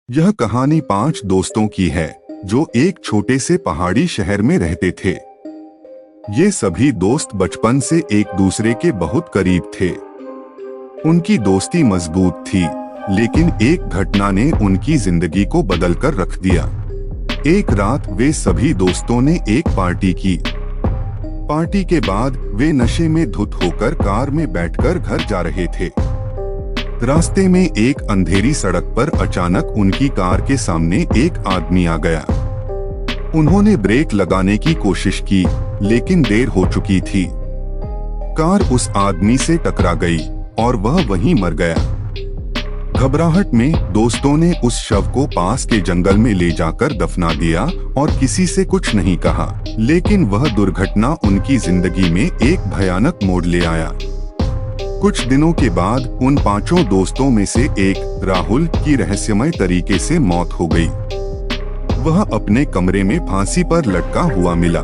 यह कहानी 5 दोस्तों की है जो एक छोटे से पहाड़ी शहर में रहते थे। ये सभी दोस्त बचपन से एक दूसरे के बहुत करीब थे। उनकी दोस्ती मजबूत थी, लेकिन एक घटना ने उनकी जिंदगी को बदल कर रख दिया। एक रात वे सभी दोस्तों ने एक पार्टी की। पार्टी के बाद वे नशे में धुत होकर कार में बैठकर घर जा रहे थे। रास्ते में एक अंधेरी सड़क पर अचानक उनकी कार के सामने एक आदमी आ गया। उन्होंने ब्रेक लगाने की कोशिश की, लेकिन देर हो चुकी थी। कार उस आदमी से टकरा गई और वह वहीं मर गया। घबराहट में दोस्तों ने उस शव को पास के जंगल में ले जाकर दफना दिया और किसी से कुछ नहीं कहा। लेकिन वह दुर्घटना उनकी जिंदगी में एक भयानक मोड़ ले आया। कुछ दिनों के बाद उन 5 दोस्तों में से एक, राहुल, की रहस्यमय तरीके से मौत हो गई। वह अपने कमरे में फांसी पर लटका हुआ मिला।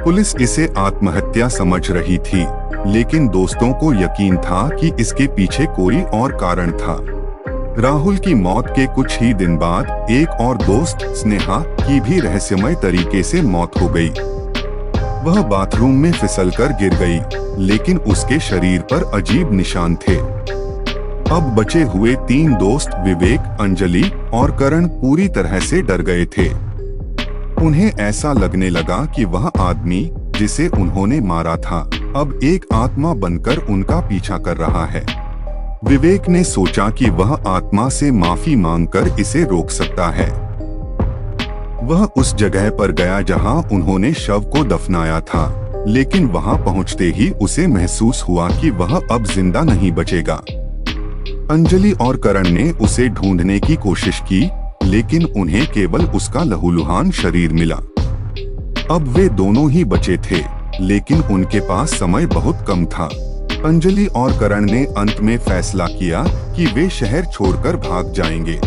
पुलिस इसे आत्महत्या समझ रही थी, लेकिन दोस्तों को यकीन था कि इसके पीछे कोई और कारण था। राहुल की मौत के कुछ ही दिन बाद एक और दोस्त, स्नेहा, की भी रहस्यमय तरीके से मौत हो गई। वह बाथरूम में फिसलकर गिर गई, लेकिन उसके शरीर पर अजीब निशान थे। अब बचे हुए 3 दोस्त, विवेक, अंजलि और करण, पूरी तरह से डर गए थे। उन्हें ऐसा लगने लगा कि वह आदमी जिसे उन्होंने मारा था, अब एक आत्मा बनकर उनका पीछा कर रहा है। विवेक ने सोचा कि वह आत्मा से माफी मांगकर इसे रोक सकता है। वह उस जगह पर गया जहां उन्होंने शव को दफनाया था, लेकिन वहां पहुंचते ही उसे महसूस हुआ कि वह अब जिंदा नहीं बचेगा। अंजलि और करण ने उसे ढूंढने की कोशिश की, लेकिन उन्हें केवल उसका लहूलुहान शरीर मिला। अब वे दोनों ही बचे थे, लेकिन उनके पास समय बहुत कम था। अंजलि और करण ने अंत में फैसला किया कि वे शहर छोड़कर भाग जाएंगे।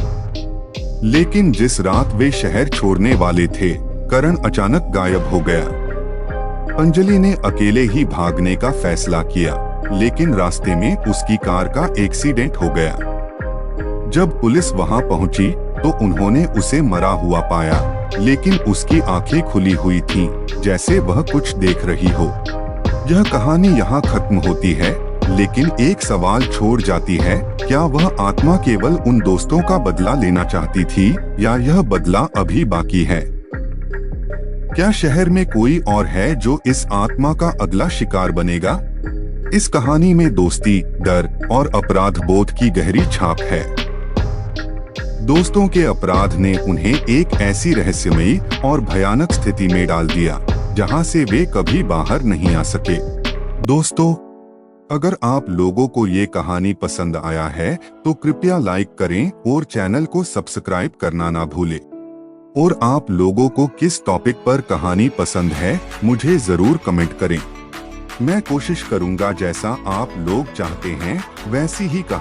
लेकिन जिस रात वे शहर छोड़ने वाले थे, करण अचानक गायब हो गया। अंजलि ने अकेले ही भागने का फैसला किया, लेकिन रास्ते में उसकी कार का एक्सीडेंट हो गया। जब पुलिस वहां पहुंची तो उन्होंने उसे मरा हुआ पाया, लेकिन उसकी आंखें खुली हुई थीं, जैसे वह कुछ देख रही हो। यह कहानी यहाँ खत्म होती है, लेकिन एक सवाल छोड़ जाती है, क्या वह आत्मा केवल उन दोस्तों का बदला लेना चाहती थी, या यह बदला अभी बाकी है? क्या शहर में कोई और है जो इस आत्मा का अगला शिकार बनेगा? इस कहानी में दोस्ती, डर और अपराध बोध की गहरी छाप है। दोस्तों के अपराध ने उन्हें एक ऐसी रहस्यमयी और भयानक स्थिति में डाल दिया, जहां से वे कभी बाहर नहीं आ सके। दोस्तों, अगर आप लोगों को ये कहानी पसंद आया है तो कृपया लाइक करें और चैनल को सब्सक्राइब करना ना भूलें। और आप लोगों को किस टॉपिक पर कहानी पसंद है, मुझे जरूर कमेंट करें। मैं कोशिश करूंगा जैसा आप लोग चाहते हैं वैसी ही कहानी